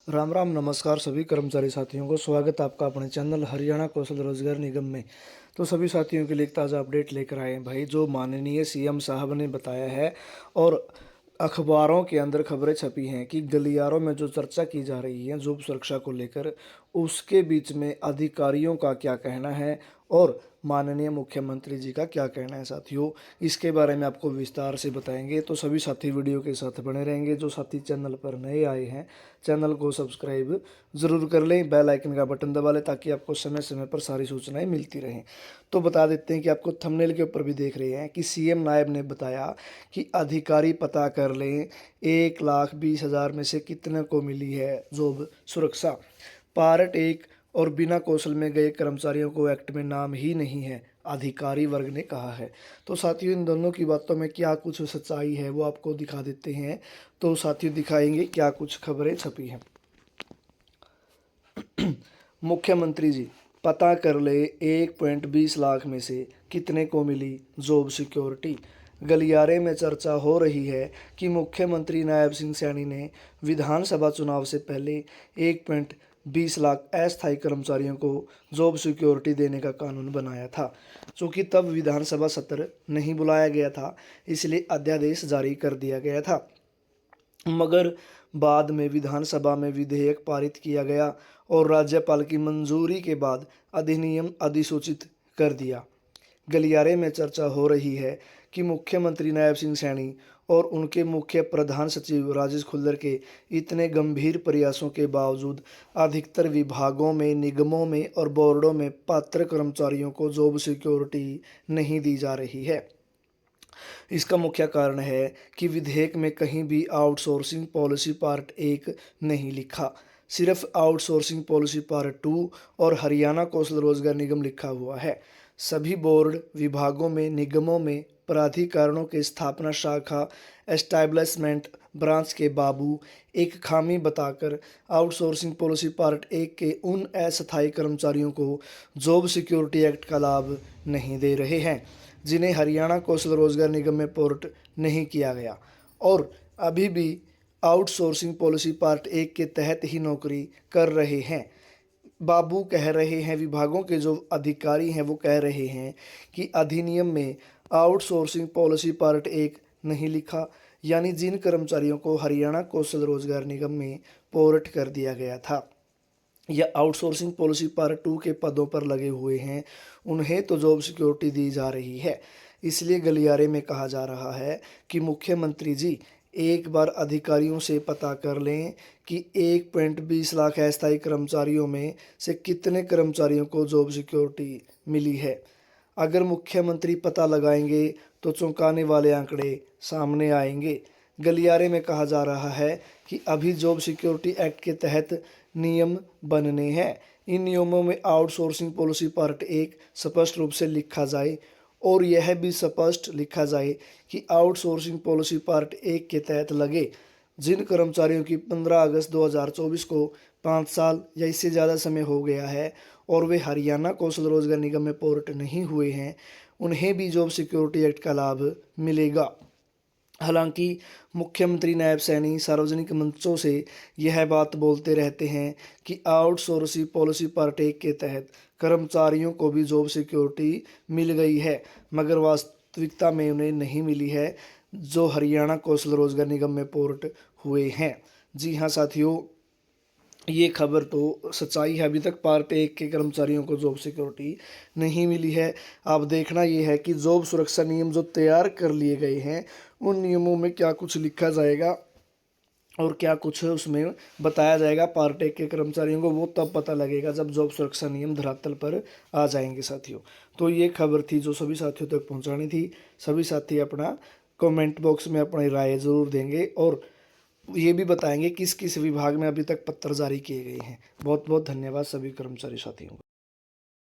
राम राम नमस्कार सभी कर्मचारी साथियों को स्वागत है आपका अपने चैनल हरियाणा कौशल रोजगार निगम में। तो सभी साथियों के लिए एक ताज़ा अपडेट लेकर आए हैं भाई, जो माननीय सीएम साहब ने बताया है और अखबारों के अंदर खबरें छपी हैं कि गलियारों में जो चर्चा की जा रही है जॉब सुरक्षा को लेकर, उसके बीच में अधिकारियों का क्या कहना है और माननीय मुख्यमंत्री जी का क्या कहना है साथियों, इसके बारे में आपको विस्तार से बताएंगे। तो सभी साथी वीडियो के साथ बने रहेंगे। जो साथी चैनल पर नए आए हैं, चैनल को सब्सक्राइब ज़रूर कर लें, बेल आइकन का बटन दबा लें ताकि आपको समय समय पर सारी सूचनाएं मिलती रहें। तो बता देते हैं कि आपको थंबनेल के ऊपर भी देख रहे हैं कि सीएम नायब ने बताया कि अधिकारी पता कर लें 1,20,000 में से कितने को मिली है जॉब सुरक्षा। पार्ट 1 और बिना कौशल में गए कर्मचारियों को एक्ट में नाम ही नहीं है, अधिकारी वर्ग ने कहा है। तो साथियों, इन दोनों की बातों में क्या कुछ सच्चाई है वो आपको दिखा देते हैं। तो साथियों, दिखाएंगे क्या कुछ खबरें छपी हैं। मुख्यमंत्री जी, पता कर ले 1.20 लाख में से कितने को मिली जॉब सिक्योरिटी। गलियारे में चर्चा हो रही है कि मुख्यमंत्री नायब सिंह सैनी ने विधानसभा चुनाव से पहले 1.20 लाख अस्थायी कर्मचारियों को जॉब सिक्योरिटी देने का कानून बनाया था। चूँकि तब विधानसभा सत्र नहीं बुलाया गया था, इसलिए अध्यादेश जारी कर दिया गया था। मगर बाद में विधानसभा में विधेयक पारित किया गया और राज्यपाल की मंजूरी के बाद अधिनियम अधिसूचित कर दिया। गलियारे में चर्चा हो रही है कि मुख्यमंत्री नायब सिंह सैनी और उनके मुख्य प्रधान सचिव राजेश खुल्लर के इतने गंभीर प्रयासों के बावजूद अधिकतर विभागों में, निगमों में और बोर्डों में पात्र कर्मचारियों को जॉब सिक्योरिटी नहीं दी जा रही है। इसका मुख्य कारण है कि विधेयक में कहीं भी आउटसोर्सिंग पॉलिसी पार्ट 1 नहीं लिखा, सिर्फ आउटसोर्सिंग पॉलिसी पार्ट 2 और हरियाणा कौशल रोजगार निगम लिखा हुआ है। सभी बोर्ड, विभागों में, निगमों में प्राधिकरणों के स्थापना शाखा एस्टैब्लिशमेंट ब्रांच के बाबू एक खामी बताकर आउटसोर्सिंग पॉलिसी पार्ट 1 के उन अस्थायी कर्मचारियों को जॉब सिक्योरिटी एक्ट का लाभ नहीं दे रहे हैं जिन्हें हरियाणा कौशल रोजगार निगम में पोर्ट नहीं किया गया और अभी भी आउटसोर्सिंग पॉलिसी पार्ट 1 के तहत ही नौकरी कर रहे हैं। बाबू कह रहे हैं, विभागों के जो अधिकारी हैं वो कह रहे हैं कि अधिनियम में आउटसोर्सिंग पॉलिसी पार्ट 1 नहीं लिखा, यानी जिन कर्मचारियों को हरियाणा कौशल रोजगार निगम में पोर्ट कर दिया गया था या आउटसोर्सिंग पॉलिसी पार्ट 2 के पदों पर लगे हुए हैं, उन्हें तो जॉब सिक्योरिटी दी जा रही है। इसलिए गलियारे में कहा जा रहा है कि मुख्यमंत्री जी एक बार अधिकारियों से पता कर लें कि 1.20 लाख अस्थायी कर्मचारियों में से कितने कर्मचारियों को जॉब सिक्योरिटी मिली है। अगर मुख्यमंत्री पता लगाएंगे तो चौंकाने वाले आंकड़े सामने आएंगे। गलियारे में कहा जा रहा है कि अभी जॉब सिक्योरिटी एक्ट के तहत नियम बनने हैं। इन नियमों में आउटसोर्सिंग पॉलिसी पार्ट 1 स्पष्ट रूप से लिखा जाए और यह भी स्पष्ट लिखा जाए कि आउटसोर्सिंग पॉलिसी पार्ट 1 के तहत लगे जिन कर्मचारियों की 15 अगस्त 2024 को 5 साल या इससे ज़्यादा समय हो गया है और वे हरियाणा कौशल रोजगार निगम में पोर्ट नहीं हुए हैं, उन्हें भी जॉब सिक्योरिटी एक्ट का लाभ मिलेगा। हालांकि मुख्यमंत्री नायब सैनी सार्वजनिक मंचों से यह बात बोलते रहते हैं कि आउटसोर्सिंग पॉलिसी पार्ट 1 के तहत कर्मचारियों को भी जॉब सिक्योरिटी मिल गई है, मगर वास्तविकता में उन्हें नहीं मिली है जो हरियाणा कौशल रोजगार निगम में पोर्ट हुए हैं। जी हाँ साथियों, ये खबर तो सच्चाई है। अभी तक पार्ट 1 के कर्मचारियों को जॉब सिक्योरिटी नहीं मिली है। अब देखना ये है कि जॉब सुरक्षा नियम जो तैयार कर लिए गए हैं, उन नियमों में क्या कुछ लिखा जाएगा और क्या कुछ उसमें बताया जाएगा पार्ट 1 के कर्मचारियों को, वो तब पता लगेगा जब जॉब सुरक्षा नियम धरातल पर आ जाएंगे साथियों। तो ये खबर थी जो सभी साथियों तक पहुँचानी थी। सभी साथी अपना कमेंट बॉक्स में अपनी राय ज़रूर देंगे और ये भी बताएंगे किस किस विभाग में अभी तक पत्र जारी किए गए हैं। बहुत बहुत धन्यवाद सभी कर्मचारी साथियों को।